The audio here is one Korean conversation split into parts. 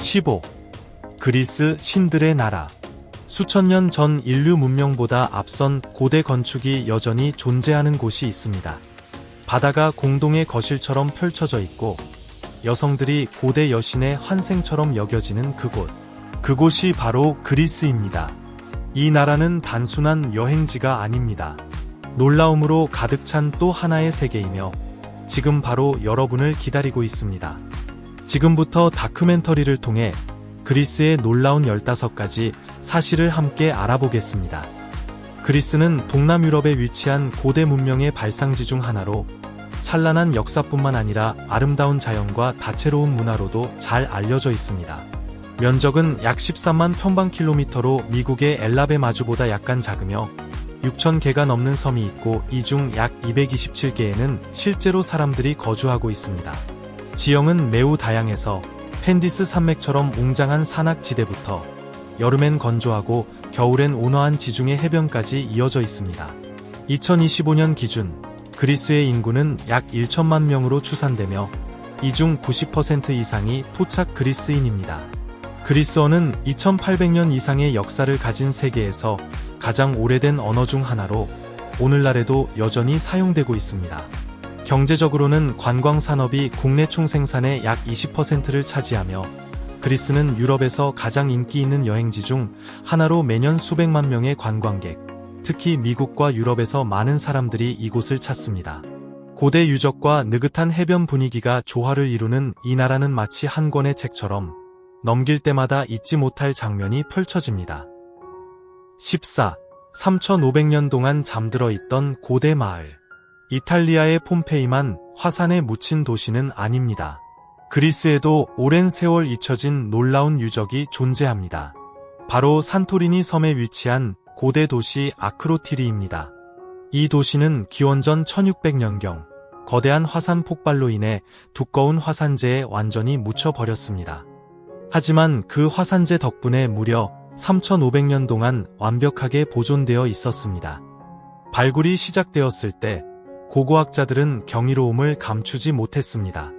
15. 그리스 신들의 나라. 수천 년 전 인류 문명보다 앞선 고대 건축이 여전히 존재하는 곳이 있습니다. 바다가 공동의 거실처럼 펼쳐져 있고 여성들이 고대 여신의 환생처럼 여겨지는 그곳. 그곳이 바로 그리스입니다. 이 나라는 단순한 여행지가 아닙니다. 놀라움으로 가득 찬 또 하나의 세계이며 지금 바로 여러분을 기다리고 있습니다. 지금부터 다큐멘터리를 통해 그리스의 놀라운 15가지 사실을 함께 알아보겠습니다. 그리스는 동남유럽에 위치한 고대 문명의 발상지 중 하나로 찬란한 역사뿐만 아니라 아름다운 자연과 다채로운 문화로도 잘 알려져 있습니다. 면적은 약 13만 평방킬로미터로 미국의 엘라베 마주보다 약간 작으며 6,000개가 넘는 섬이 있고 이 중 약 227개에는 실제로 사람들이 거주하고 있습니다. 지형은 매우 다양해서 펜디스 산맥처럼 웅장한 산악지대부터 여름엔 건조하고 겨울엔 온화한 지중해 해변까지 이어져 있습니다. 2025년 기준 그리스의 인구는 약 1천만 명으로 추산되며 이 중 90% 이상이 토착 그리스인입니다. 그리스어는 2800년 이상의 역사를 가진 세계에서 가장 오래된 언어 중 하나로 오늘날에도 여전히 사용되고 있습니다. 경제적으로는 관광 산업이 국내 총생산의 약 20%를 차지하며 그리스는 유럽에서 가장 인기 있는 여행지 중 하나로 매년 수백만 명의 관광객, 특히 미국과 유럽에서 많은 사람들이 이곳을 찾습니다. 고대 유적과 느긋한 해변 분위기가 조화를 이루는 이 나라는 마치 한 권의 책처럼 넘길 때마다 잊지 못할 장면이 펼쳐집니다. 14. 3500년 동안 잠들어 있던 고대 마을. 이탈리아의 폼페이만 화산에 묻힌 도시는 아닙니다. 그리스에도 오랜 세월 잊혀진 놀라운 유적이 존재합니다. 바로 산토리니 섬에 위치한 고대 도시 아크로티리입니다. 이 도시는 기원전 1600년경 거대한 화산 폭발로 인해 두꺼운 화산재에 완전히 묻혀버렸습니다. 하지만 그 화산재 덕분에 무려 3500년 동안 완벽하게 보존되어 있었습니다. 발굴이 시작되었을 때 고고학자들은 경이로움을 감추지 못했습니다.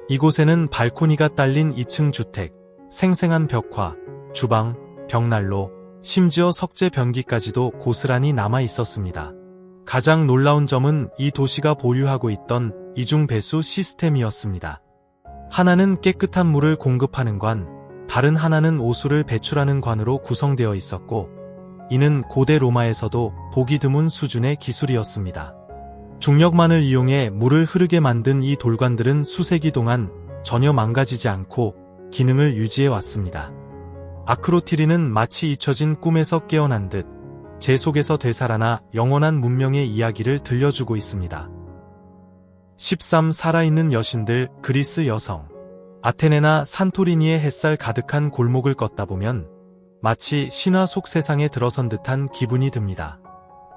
이곳에는 발코니가 딸린 2층 주택, 생생한 벽화, 주방, 벽난로, 심지어 석재 변기까지도 고스란히 남아 있었습니다. 가장 놀라운 점은 이 도시가 보유하고 있던 이중 배수 시스템이었습니다. 하나는 깨끗한 물을 공급하는 관, 다른 하나는 오수를 배출하는 관으로 구성되어 있었고, 이는 고대 로마에서도 보기 드문 수준의 기술이었습니다. 중력만을 이용해 물을 흐르게 만든 이 돌관들은 수세기 동안 전혀 망가지지 않고 기능을 유지해 왔습니다. 아크로티리는 마치 잊혀진 꿈에서 깨어난 듯 제 속에서 되살아나 영원한 문명의 이야기를 들려주고 있습니다. 13. 살아있는 여신들 그리스 여성. 아테네나 산토리니의 햇살 가득한 골목을 걷다 보면 마치 신화 속 세상에 들어선 듯한 기분이 듭니다.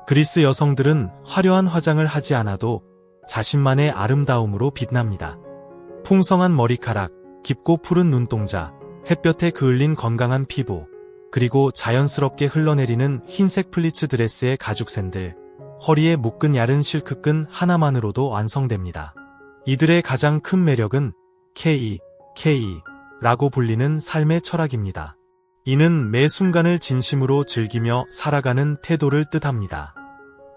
그리스 여성들은 화려한 화장을 하지 않아도 자신만의 아름다움으로 빛납니다. 풍성한 머리카락, 깊고 푸른 눈동자, 햇볕에 그을린 건강한 피부, 그리고 자연스럽게 흘러내리는 흰색 플리츠 드레스의 가죽 샌들, 허리에 묶은 얇은 실크끈 하나만으로도 완성됩니다. 이들의 가장 큰 매력은 K라고 불리는 삶의 철학입니다. 이는 매 순간을 진심으로 즐기며 살아가는 태도를 뜻합니다.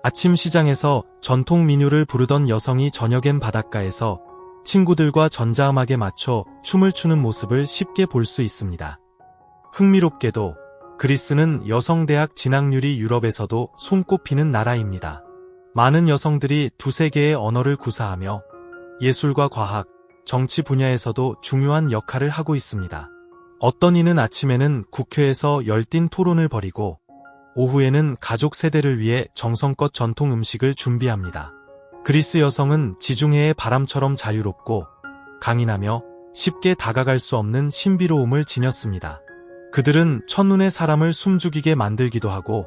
아침 시장에서 전통 민요를 부르던 여성이 저녁엔 바닷가에서 친구들과 전자음악에 맞춰 춤을 추는 모습을 쉽게 볼 수 있습니다. 흥미롭게도 그리스는 여성대학 진학률이 유럽에서도 손꼽히는 나라입니다. 많은 여성들이 두세 개의 언어를 구사하며 예술과 과학, 정치 분야에서도 중요한 역할을 하고 있습니다. 어떤 이는 아침에는 국회에서 열띤 토론을 벌이고 오후에는 가족 세대를 위해 정성껏 전통 음식을 준비합니다. 그리스 여성은 지중해의 바람처럼 자유롭고 강인하며 쉽게 다가갈 수 없는 신비로움을 지녔습니다. 그들은 첫눈에 사람을 숨죽이게 만들기도 하고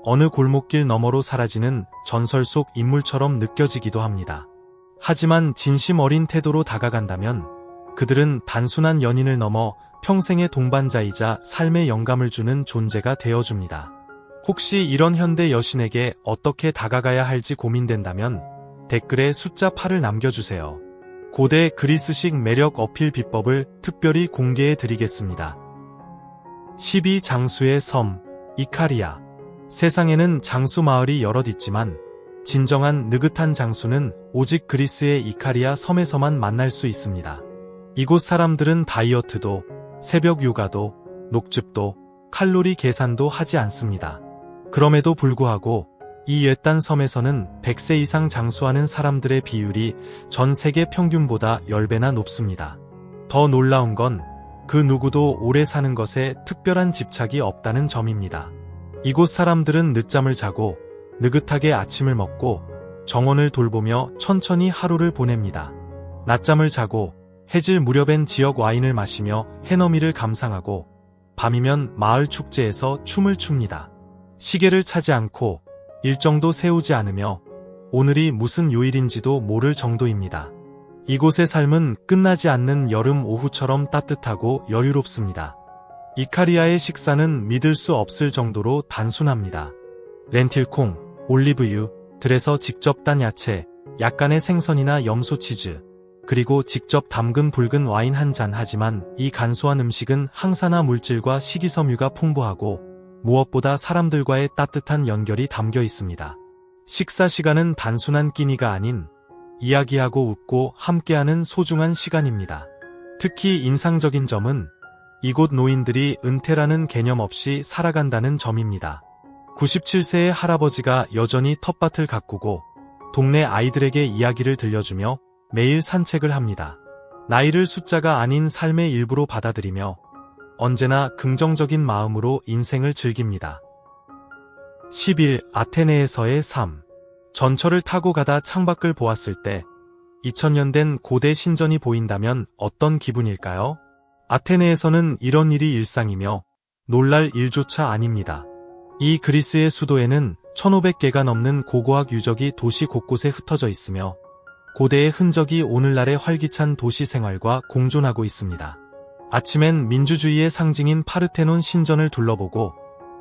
어느 골목길 너머로 사라지는 전설 속 인물처럼 느껴지기도 합니다. 하지만 진심 어린 태도로 다가간다면 그들은 단순한 연인을 넘어 평생의 동반자이자 삶의 영감을 주는 존재가 되어줍니다. 혹시 이런 현대 여신에게 어떻게 다가가야 할지 고민된다면 댓글에 숫자 8을 남겨주세요. 고대 그리스식 매력 어필 비법을 특별히 공개해 드리겠습니다. 12장수의 섬, 이카리아. 세상에는 장수 마을이 여럿 있지만 진정한 느긋한 장수는 오직 그리스의 이카리아 섬에서만 만날 수 있습니다. 이곳 사람들은 다이어트도, 새벽 요가도, 녹즙도, 칼로리 계산도 하지 않습니다. 그럼에도 불구하고 이 외딴 섬에서는 100세 이상 장수하는 사람들의 비율이 전 세계 평균보다 10배나 높습니다. 더 놀라운 건 그 누구도 오래 사는 것에 특별한 집착이 없다는 점입니다. 이곳 사람들은 늦잠을 자고 느긋하게 아침을 먹고 정원을 돌보며 천천히 하루를 보냅니다. 낮잠을 자고 해질 무렵엔 지역 와인을 마시며 해넘이를 감상하고 밤이면 마을 축제에서 춤을 춥니다. 시계를 차지 않고 일정도 세우지 않으며 오늘이 무슨 요일인지도 모를 정도입니다. 이곳의 삶은 끝나지 않는 여름 오후처럼 따뜻하고 여유롭습니다. 이카리아의 식사는 믿을 수 없을 정도로 단순합니다. 렌틸콩, 올리브유, 들에서 직접 딴 야채, 약간의 생선이나 염소 치즈, 그리고 직접 담근 붉은 와인 한 잔. 하지만 이 간소한 음식은 항산화 물질과 식이섬유가 풍부하고 무엇보다 사람들과의 따뜻한 연결이 담겨 있습니다. 식사 시간은 단순한 끼니가 아닌 이야기하고 웃고 함께하는 소중한 시간입니다. 특히 인상적인 점은 이곳 노인들이 은퇴라는 개념 없이 살아간다는 점입니다. 97세의 할아버지가 여전히 텃밭을 가꾸고 동네 아이들에게 이야기를 들려주며 매일 산책을 합니다. 나이를 숫자가 아닌 삶의 일부로 받아들이며 언제나 긍정적인 마음으로 인생을 즐깁니다. 10일 아테네에서의 삶. 전철을 타고 가다 창밖을 보았을 때 2000년 된 고대 신전이 보인다면 어떤 기분일까요? 아테네에서는 이런 일이 일상이며 놀랄 일조차 아닙니다. 이 그리스의 수도에는 1500개가 넘는 고고학 유적이 도시 곳곳에 흩어져 있으며 고대의 흔적이 오늘날의 활기찬 도시 생활과 공존하고 있습니다. 아침엔 민주주의의 상징인 파르테논 신전을 둘러보고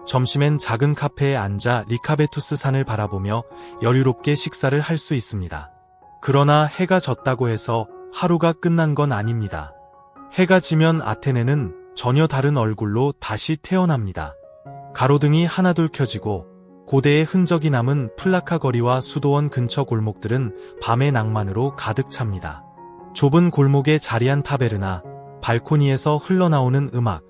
점심엔 작은 카페에 앉아 리카베투스 산을 바라보며 여유롭게 식사를 할 수 있습니다. 그러나 해가 졌다고 해서 하루가 끝난 건 아닙니다. 해가 지면 아테네는 전혀 다른 얼굴로 다시 태어납니다. 가로등이 하나둘 켜지고 고대의 흔적이 남은 플라카 거리와 수도원 근처 골목들은 밤의 낭만으로 가득 찹니다. 좁은 골목의 자리한 타베르나, 발코니에서 흘러나오는 음악,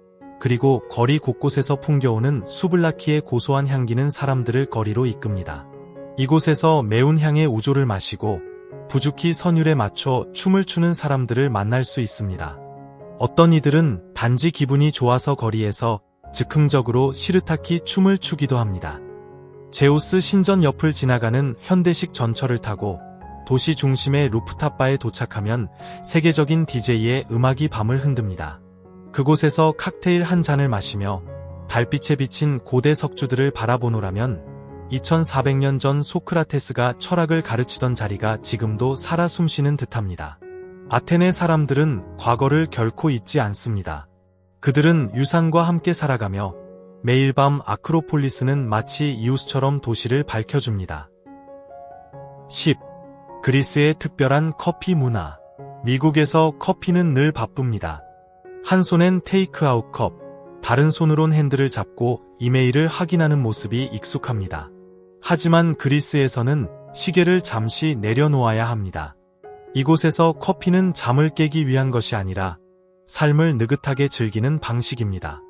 그리고 거리 곳곳에서 풍겨오는 수블라키의 고소한 향기는 사람들을 거리로 이끕니다. 이곳에서 매운 향의 우조를 마시고 부주키 선율에 맞춰 춤을 추는 사람들을 만날 수 있습니다. 어떤 이들은 단지 기분이 좋아서 거리에서 즉흥적으로 시르타키 춤을 추기도 합니다. 제우스 신전 옆을 지나가는 현대식 전철을 타고 도시 중심의 루프탑바에 도착하면 세계적인 DJ의 음악이 밤을 흔듭니다. 그곳에서 칵테일 한 잔을 마시며 달빛에 비친 고대 석주들을 바라보노라면 2400년 전 소크라테스가 철학을 가르치던 자리가 지금도 살아 숨쉬는 듯합니다. 아테네 사람들은 과거를 결코 잊지 않습니다. 그들은 유산과 함께 살아가며 매일 밤 아크로폴리스는 마치 이웃처럼 도시를 밝혀줍니다. 10. 그리스의 특별한 커피 문화. 미국에서 커피는 늘 바쁩니다. 한 손엔 테이크아웃 컵, 다른 손으론 핸들을 잡고 이메일을 확인하는 모습이 익숙합니다. 하지만 그리스에서는 시계를 잠시 내려놓아야 합니다. 이곳에서 커피는 잠을 깨기 위한 것이 아니라 삶을 느긋하게 즐기는 방식입니다.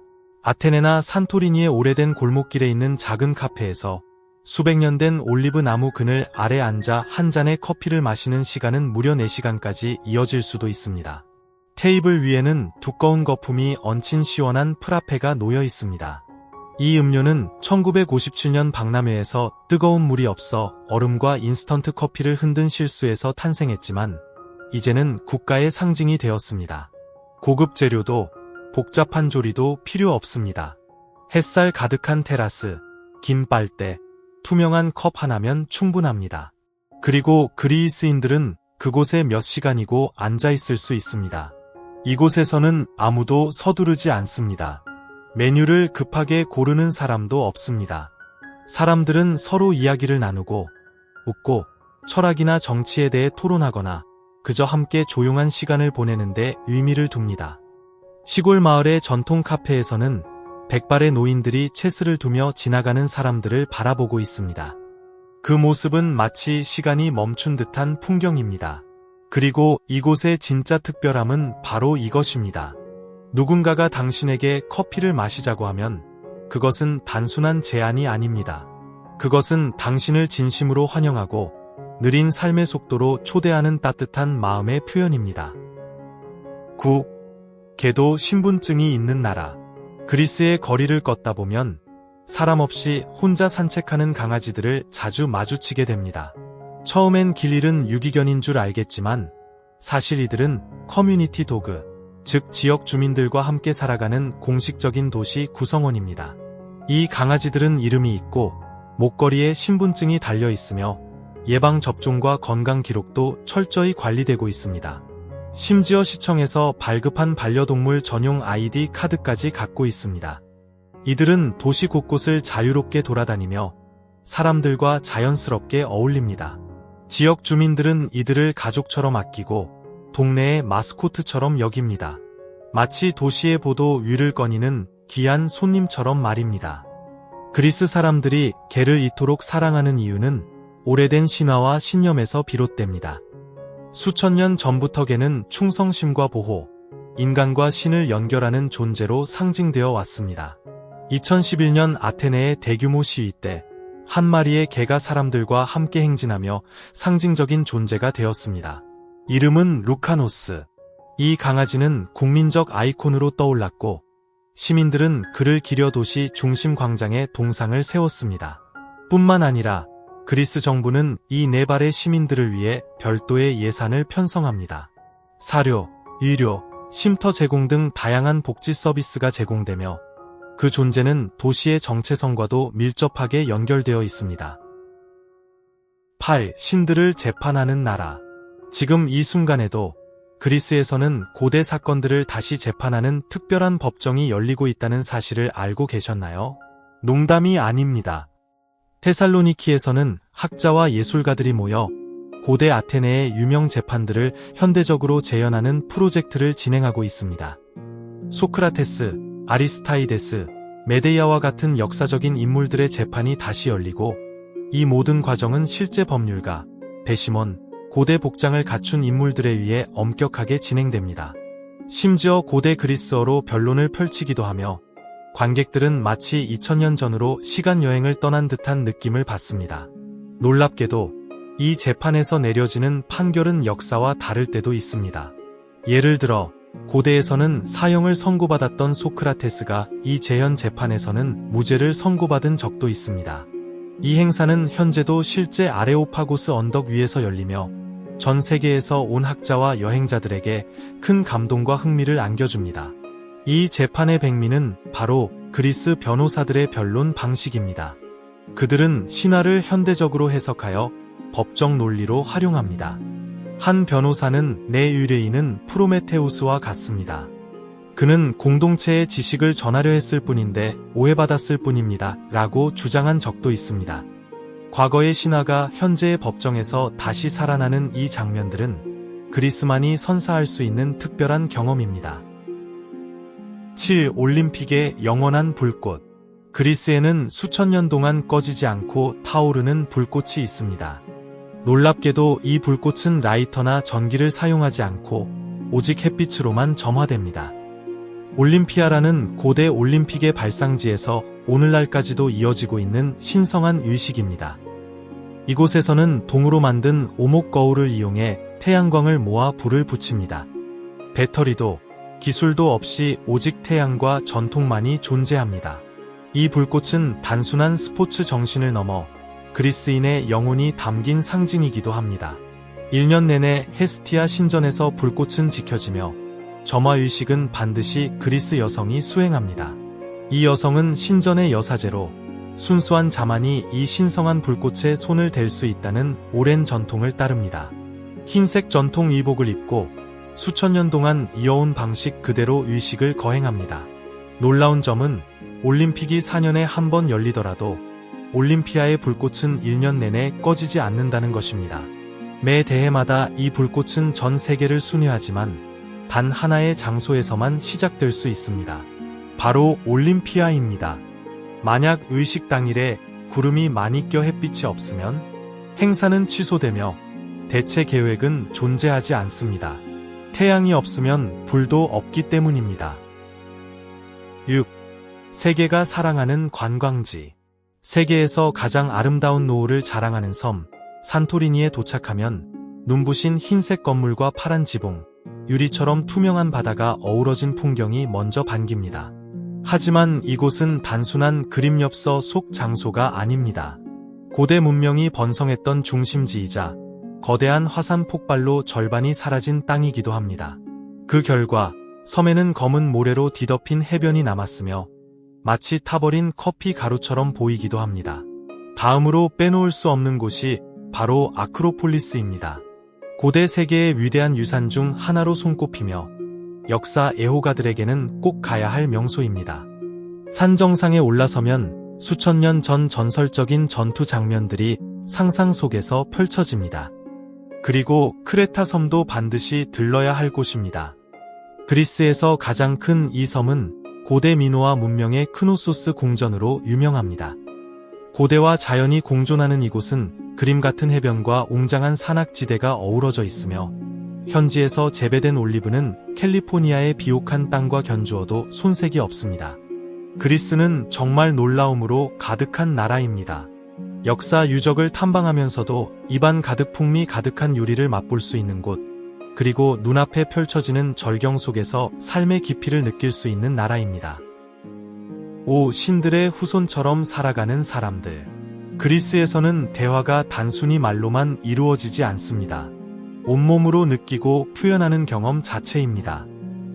아테네나 산토리니의 오래된 골목길에 있는 작은 카페에서 수백 년 된 올리브 나무 그늘 아래 앉아 한 잔의 커피를 마시는 시간은 무려 4시간까지 이어질 수도 있습니다. 테이블 위에는 두꺼운 거품이 얹힌 시원한 프라페가 놓여 있습니다. 이 음료는 1957년 박람회에서 뜨거운 물이 없어 얼음과 인스턴트 커피를 흔든 실수에서 탄생했지만 이제는 국가의 상징이 되었습니다. 고급 재료도 복잡한 조리도 필요 없습니다. 햇살 가득한 테라스, 긴 빨대, 투명한 컵 하나면 충분합니다. 그리고 그리스인들은 그곳에 몇 시간이고 앉아 있을 수 있습니다. 이곳에서는 아무도 서두르지 않습니다. 메뉴를 급하게 고르는 사람도 없습니다. 사람들은 서로 이야기를 나누고 웃고 철학이나 정치에 대해 토론하거나 그저 함께 조용한 시간을 보내는데 의미를 둡니다. 시골 마을의 전통 카페에서는 백발의 노인들이 체스를 두며 지나가는 사람들을 바라보고 있습니다. 그 모습은 마치 시간이 멈춘 듯한 풍경입니다. 그리고 이곳의 진짜 특별함은 바로 이것입니다. 누군가가 당신에게 커피를 마시자고 하면 그것은 단순한 제안이 아닙니다. 그것은 당신을 진심으로 환영하고 느린 삶의 속도로 초대하는 따뜻한 마음의 표현입니다. 9. 개도 신분증이 있는 나라. 그리스의 거리를 걷다 보면 사람 없이 혼자 산책하는 강아지들을 자주 마주치게 됩니다. 처음엔 길 잃은 유기견인 줄 알겠지만 사실 이들은 커뮤니티 도그, 즉 지역 주민들과 함께 살아가는 공식적인 도시 구성원입니다. 이 강아지들은 이름이 있고 목걸이에 신분증이 달려 있으며 예방접종과 건강 기록도 철저히 관리되고 있습니다. 심지어 시청에서 발급한 반려동물 전용 아이디 카드까지 갖고 있습니다. 이들은 도시 곳곳을 자유롭게 돌아다니며 사람들과 자연스럽게 어울립니다. 지역 주민들은 이들을 가족처럼 아끼고 동네의 마스코트처럼 여깁니다. 마치 도시의 보도 위를 거니는 귀한 손님처럼 말입니다. 그리스 사람들이 개를 이토록 사랑하는 이유는 오래된 신화와 신념에서 비롯됩니다. 수천 년 전부터 개는 충성심과 보호, 인간과 신을 연결하는 존재로 상징되어 왔습니다. 2011년 아테네의 대규모 시위 때 한 마리의 개가 사람들과 함께 행진하며 상징적인 존재가 되었습니다. 이름은 루카노스. 이 강아지는 국민적 아이콘으로 떠올랐고 시민들은 그를 기려 도시 중심 광장에 동상을 세웠습니다. 뿐만 아니라 그리스 정부는 이 네 발의 시민들을 위해 별도의 예산을 편성합니다. 사료, 의료, 쉼터 제공 등 다양한 복지 서비스가 제공되며 그 존재는 도시의 정체성과도 밀접하게 연결되어 있습니다. 8. 신들을 재판하는 나라. 지금 이 순간에도 그리스에서는 고대 사건들을 다시 재판하는 특별한 법정이 열리고 있다는 사실을 알고 계셨나요? 농담이 아닙니다. 테살로니키에서는 학자와 예술가들이 모여 고대 아테네의 유명 재판들을 현대적으로 재현하는 프로젝트를 진행하고 있습니다. 소크라테스, 아리스타이데스, 메데이아와 같은 역사적인 인물들의 재판이 다시 열리고 이 모든 과정은 실제 법률가, 배심원, 고대 복장을 갖춘 인물들에 의해 엄격하게 진행됩니다. 심지어 고대 그리스어로 변론을 펼치기도 하며 관객들은 마치 2000년 전으로 시간여행을 떠난 듯한 느낌을 받습니다. 놀랍게도 이 재판에서 내려지는 판결은 역사와 다를 때도 있습니다. 예를 들어 고대에서는 사형을 선고받았던 소크라테스가 이 재현 재판에서는 무죄를 선고받은 적도 있습니다. 이 행사는 현재도 실제 아레오파고스 언덕 위에서 열리며 전 세계에서 온 학자와 여행자들에게 큰 감동과 흥미를 안겨줍니다. 이 재판의 백미는 바로 그리스 변호사들의 변론 방식입니다. 그들은 신화를 현대적으로 해석하여 법정 논리로 활용합니다. 한 변호사는 내 의뢰인은 프로메테우스와 같습니다. 그는 공동체의 지식을 전하려 했을 뿐인데 오해받았을 뿐입니다. 라고 주장한 적도 있습니다. 과거의 신화가 현재의 법정에서 다시 살아나는 이 장면들은 그리스만이 선사할 수 있는 특별한 경험입니다. 7. 올림픽의 영원한 불꽃. 그리스에는 수천 년 동안 꺼지지 않고 타오르는 불꽃이 있습니다. 놀랍게도 이 불꽃은 라이터나 전기를 사용하지 않고 오직 햇빛으로만 점화됩니다. 올림피아라는 고대 올림픽의 발상지에서 오늘날까지도 이어지고 있는 신성한 의식입니다. 이곳에서는 동으로 만든 오목 거울을 이용해 태양광을 모아 불을 붙입니다. 배터리도 기술도 없이 오직 태양과 전통만이 존재합니다. 이 불꽃은 단순한 스포츠 정신을 넘어 그리스인의 영혼이 담긴 상징이기도 합니다. 1년 내내 헤스티아 신전에서 불꽃은 지켜지며 점화의식은 반드시 그리스 여성이 수행합니다. 이 여성은 신전의 여사제로 순수한 자만이 이 신성한 불꽃에 손을 댈 수 있다는 오랜 전통을 따릅니다. 흰색 전통 의복을 입고 수천 년 동안 이어온 방식 그대로 의식을 거행합니다. 놀라운 점은 올림픽이 4년에 한 번 열리더라도 올림피아의 불꽃은 1년 내내 꺼지지 않는다는 것입니다. 매 대해마다 이 불꽃은 전 세계를 순회하지만 단 하나의 장소에서만 시작될 수 있습니다. 바로 올림피아입니다. 만약 의식 당일에 구름이 많이 껴 햇빛이 없으면 행사는 취소되며 대체 계획은 존재하지 않습니다. 태양이 없으면 불도 없기 때문입니다. 6. 세계가 사랑하는 관광지. 세계에서 가장 아름다운 노을을 자랑하는 섬 산토리니에 도착하면 눈부신 흰색 건물과 파란 지붕, 유리처럼 투명한 바다가 어우러진 풍경이 먼저 반깁니다. 하지만 이곳은 단순한 그림엽서 속 장소가 아닙니다. 고대 문명이 번성했던 중심지이자 거대한 화산 폭발로 절반이 사라진 땅이기도 합니다. 그 결과 섬에는 검은 모래로 뒤덮인 해변이 남았으며 마치 타버린 커피 가루처럼 보이기도 합니다. 다음으로 빼놓을 수 없는 곳이 바로 아크로폴리스입니다. 고대 세계의 위대한 유산 중 하나로 손꼽히며 역사 애호가들에게는 꼭 가야 할 명소입니다. 산 정상에 올라서면 수천 년 전 전설적인 전투 장면들이 상상 속에서 펼쳐집니다. 그리고 크레타 섬도 반드시 들러야 할 곳입니다. 그리스에서 가장 큰 이 섬은 고대 미노아 문명의 크노소스 궁전으로 유명합니다. 고대와 자연이 공존하는 이곳은 그림 같은 해변과 웅장한 산악지대가 어우러져 있으며 현지에서 재배된 올리브는 캘리포니아의 비옥한 땅과 견주어도 손색이 없습니다. 그리스는 정말 놀라움으로 가득한 나라입니다. 역사 유적을 탐방하면서도 입안 가득 풍미 가득한 요리를 맛볼 수 있는 곳, 그리고 눈앞에 펼쳐지는 절경 속에서 삶의 깊이를 느낄 수 있는 나라입니다. 5. 신들의 후손처럼 살아가는 사람들. 그리스에서는 대화가 단순히 말로만 이루어지지 않습니다. 온몸으로 느끼고 표현하는 경험 자체입니다.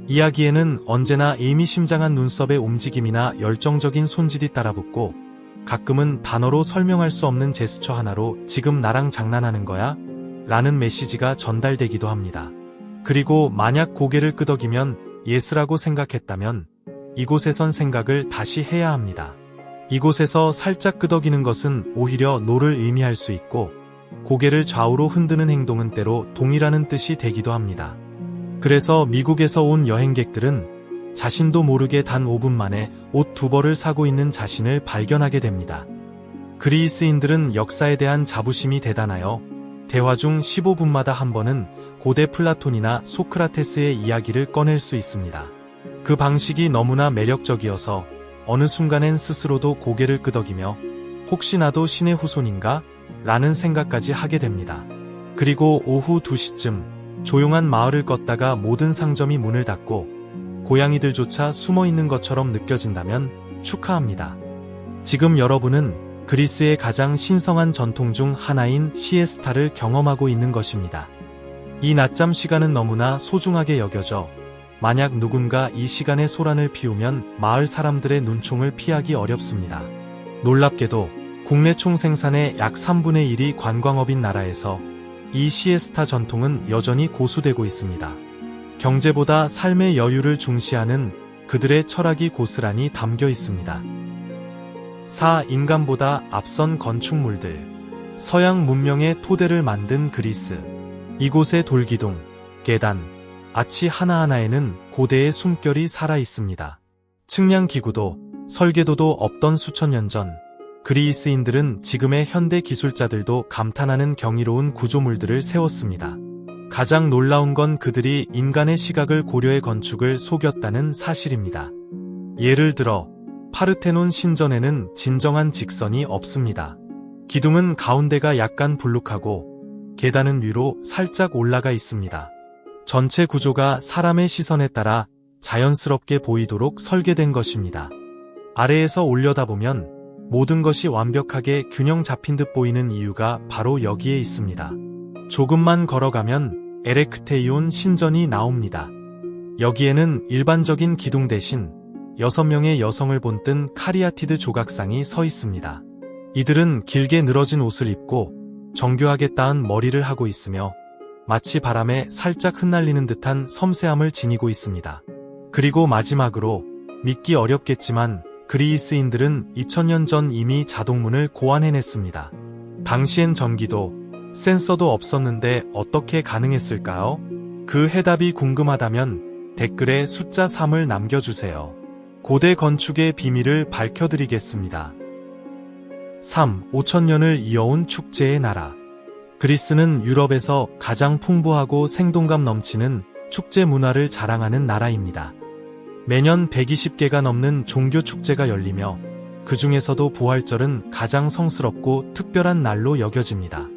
이야기에는 언제나 의미심장한 눈썹의 움직임이나 열정적인 손짓이 따라붙고 가끔은 단어로 설명할 수 없는 제스처 하나로 지금 나랑 장난하는 거야? 라는 메시지가 전달되기도 합니다. 그리고 만약 고개를 끄덕이면 예스라고 생각했다면 이곳에선 생각을 다시 해야 합니다. 이곳에서 살짝 끄덕이는 것은 오히려 노를 의미할 수 있고 고개를 좌우로 흔드는 행동은 때로 동의라는 뜻이 되기도 합니다. 그래서 미국에서 온 여행객들은 자신도 모르게 단 5분 만에 옷 2벌을 사고 있는 자신을 발견하게 됩니다. 그리스인들은 역사에 대한 자부심이 대단하여 대화 중 15분마다 한 번은 고대 플라톤이나 소크라테스의 이야기를 꺼낼 수 있습니다. 그 방식이 너무나 매력적이어서 어느 순간엔 스스로도 고개를 끄덕이며 혹시 나도 신의 후손인가? 라는 생각까지 하게 됩니다. 그리고 오후 2시쯤 조용한 마을을 걷다가 모든 상점이 문을 닫고 고양이들조차 숨어있는 것처럼 느껴진다면 축하합니다. 지금 여러분은 그리스의 가장 신성한 전통 중 하나인 시에스타를 경험하고 있는 것입니다. 이 낮잠 시간은 너무나 소중하게 여겨져 만약 누군가 이 시간에 소란을 피우면 마을 사람들의 눈총을 피하기 어렵습니다. 놀랍게도 국내 총생산의 약 3분의 1이 관광업인 나라에서 이 시에스타 전통은 여전히 고수되고 있습니다. 경제보다 삶의 여유를 중시하는 그들의 철학이 고스란히 담겨 있습니다. 4. 인간보다 앞선 건축물들. 서양 문명의 토대를 만든 그리스. 이곳의 돌기둥, 계단, 아치 하나하나에는 고대의 숨결이 살아 있습니다. 측량기구도 설계도도 없던 수천 년 전 그리스인들은 지금의 현대 기술자들도 감탄하는 경이로운 구조물들을 세웠습니다. 가장 놀라운 건 그들이 인간의 시각을 고려해 건축을 속였다는 사실입니다. 예를 들어 파르테논 신전에는 진정한 직선이 없습니다. 기둥은 가운데가 약간 불룩하고 계단은 위로 살짝 올라가 있습니다. 전체 구조가 사람의 시선에 따라 자연스럽게 보이도록 설계된 것입니다. 아래에서 올려다보면 모든 것이 완벽하게 균형 잡힌 듯 보이는 이유가 바로 여기에 있습니다. 조금만 걸어가면 에레크테이온 신전이 나옵니다. 여기에는 일반적인 기둥 대신 6명의 여성을 본뜬 카리아티드 조각상이 서 있습니다. 이들은 길게 늘어진 옷을 입고 정교하게 따은 머리를 하고 있으며 마치 바람에 살짝 흩날리는 듯한 섬세함을 지니고 있습니다. 그리고 마지막으로 믿기 어렵겠지만 그리스인들은 2000년 전 이미 자동문을 고안해냈습니다. 당시엔 전기도 센서도 없었는데 어떻게 가능했을까요? 그 해답이 궁금하다면 댓글에 숫자 3을 남겨주세요. 고대 건축의 비밀을 밝혀드리겠습니다. 3. 5천년을 이어온 축제의 나라. 그리스는 유럽에서 가장 풍부하고 생동감 넘치는 축제 문화를 자랑하는 나라입니다. 매년 120개가 넘는 종교 축제가 열리며 그 중에서도 부활절은 가장 성스럽고 특별한 날로 여겨집니다.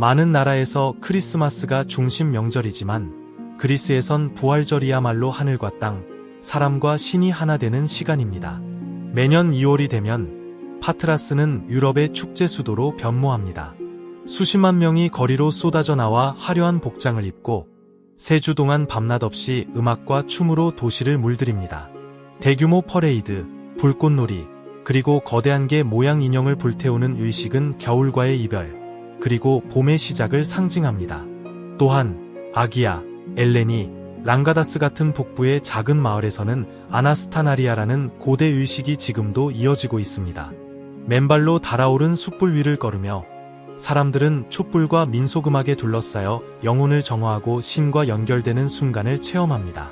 많은 나라에서 크리스마스가 중심 명절이지만 그리스에선 부활절이야말로 하늘과 땅, 사람과 신이 하나 되는 시간입니다. 매년 2월이 되면 파트라스는 유럽의 축제 수도로 변모합니다. 수십만 명이 거리로 쏟아져 나와 화려한 복장을 입고 3주 동안 밤낮 없이 음악과 춤으로 도시를 물들입니다. 대규모 퍼레이드, 불꽃놀이, 그리고 거대한 개 모양 인형을 불태우는 의식은 겨울과의 이별, 그리고 봄의 시작을 상징합니다. 또한 아기야, 엘레니, 랑가다스 같은 북부의 작은 마을에서는 아나스타나리아라는 고대 의식이 지금도 이어지고 있습니다. 맨발로 달아오른 숯불 위를 걸으며 사람들은 촛불과 민속음악에 둘러싸여 영혼을 정화하고 신과 연결되는 순간을 체험합니다.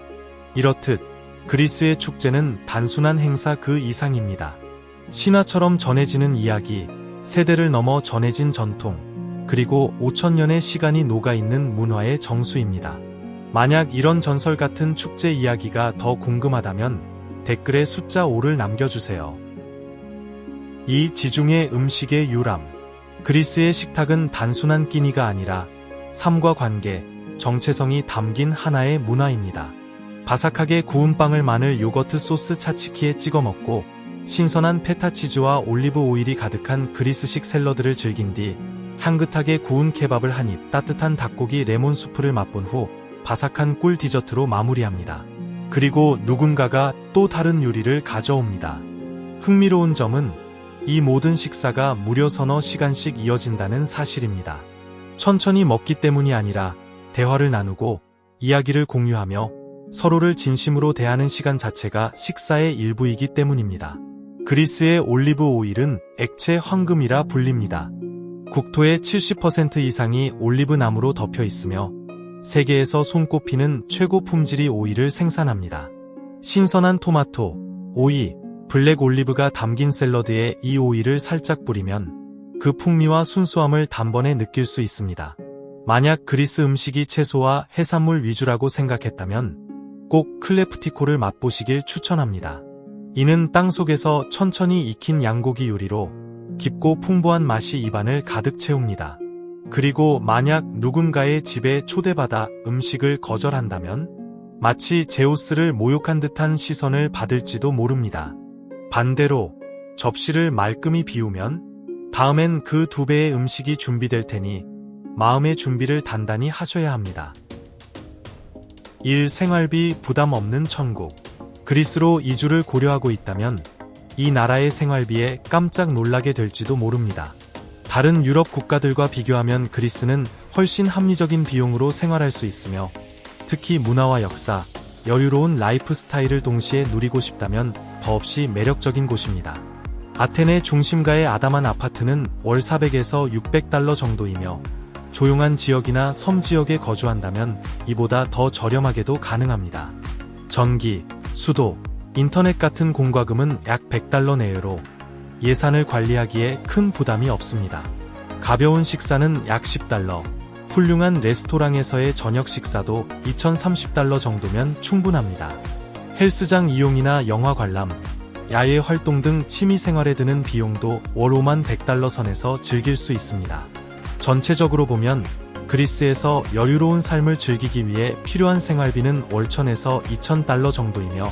이렇듯 그리스의 축제는 단순한 행사 그 이상입니다. 신화처럼 전해지는 이야기, 세대를 넘어 전해진 전통, 그리고 5천년의 시간이 녹아있는 문화의 정수입니다. 만약 이런 전설 같은 축제 이야기가 더 궁금하다면 댓글에 숫자 5를 남겨주세요. 2. 지중해 음식의 유람. 그리스의 식탁은 단순한 끼니가 아니라 삶과 관계, 정체성이 담긴 하나의 문화입니다. 바삭하게 구운 빵을 마늘 요거트 소스 차치키에 찍어 먹고 신선한 페타치즈와 올리브 오일이 가득한 그리스식 샐러드를 즐긴 뒤 향긋하게 구운 케밥을 한 입, 따뜻한 닭고기 레몬 수프를 맛본 후 바삭한 꿀 디저트로 마무리합니다. 그리고 누군가가 또 다른 요리를 가져옵니다. 흥미로운 점은 이 모든 식사가 무려 서너 시간씩 이어진다는 사실입니다. 천천히 먹기 때문이 아니라 대화를 나누고 이야기를 공유하며 서로를 진심으로 대하는 시간 자체가 식사의 일부이기 때문입니다. 그리스의 올리브 오일은 액체 황금이라 불립니다. 국토의 70% 이상이 올리브 나무로 덮여 있으며 세계에서 손꼽히는 최고 품질의 오일을 생산합니다. 신선한 토마토, 오이, 블랙 올리브가 담긴 샐러드에 이 오일을 살짝 뿌리면 그 풍미와 순수함을 단번에 느낄 수 있습니다. 만약 그리스 음식이 채소와 해산물 위주라고 생각했다면 꼭 클레프티코를 맛보시길 추천합니다. 이는 땅속에서 천천히 익힌 양고기 요리로 깊고 풍부한 맛이 입안을 가득 채웁니다. 그리고 만약 누군가의 집에 초대받아 음식을 거절한다면 마치 제우스를 모욕한 듯한 시선을 받을지도 모릅니다. 반대로 접시를 말끔히 비우면 다음엔 그 2배의 음식이 준비될 테니 마음의 준비를 단단히 하셔야 합니다. 1. 생활비 부담 없는 천국. 그리스로 이주를 고려하고 있다면 이 나라의 생활비에 깜짝 놀라게 될지도 모릅니다. 다른 유럽 국가들과 비교하면 그리스는 훨씬 합리적인 비용으로 생활할 수 있으며 특히 문화와 역사, 여유로운 라이프 스타일을 동시에 누리고 싶다면 더없이 매력적인 곳입니다. 아테네 중심가의 아담한 아파트는 월 400에서 600달러 정도이며 조용한 지역이나 섬 지역에 거주한다면 이보다 더 저렴하게도 가능합니다. 전기, 수도, 인터넷 같은 공과금은 약 100달러 내외로 예산을 관리하기에 큰 부담이 없습니다. 가벼운 식사는 약 10달러, 훌륭한 레스토랑에서의 저녁 식사도 2030달러 정도면 충분합니다. 헬스장 이용이나 영화 관람, 야외 활동 등 취미 생활에 드는 비용도 월 5만 100달러 선에서 즐길 수 있습니다. 전체적으로 보면 그리스에서 여유로운 삶을 즐기기 위해 필요한 생활비는 월 1000에서 2000달러 정도이며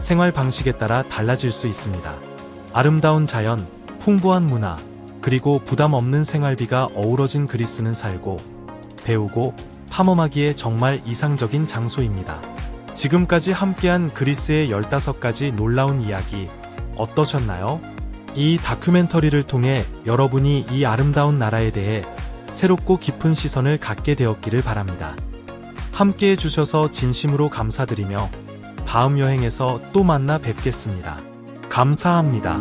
생활 방식에 따라 달라질 수 있습니다. 아름다운 자연, 풍부한 문화, 그리고 부담 없는 생활비가 어우러진 그리스는 살고, 배우고, 탐험하기에 정말 이상적인 장소입니다. 지금까지 함께한 그리스의 15가지 놀라운 이야기 어떠셨나요? 이 다큐멘터리를 통해 여러분이 이 아름다운 나라에 대해 새롭고 깊은 시선을 갖게 되었기를 바랍니다. 함께 해주셔서 진심으로 감사드리며 다음 여행에서 또 만나 뵙겠습니다. 감사합니다.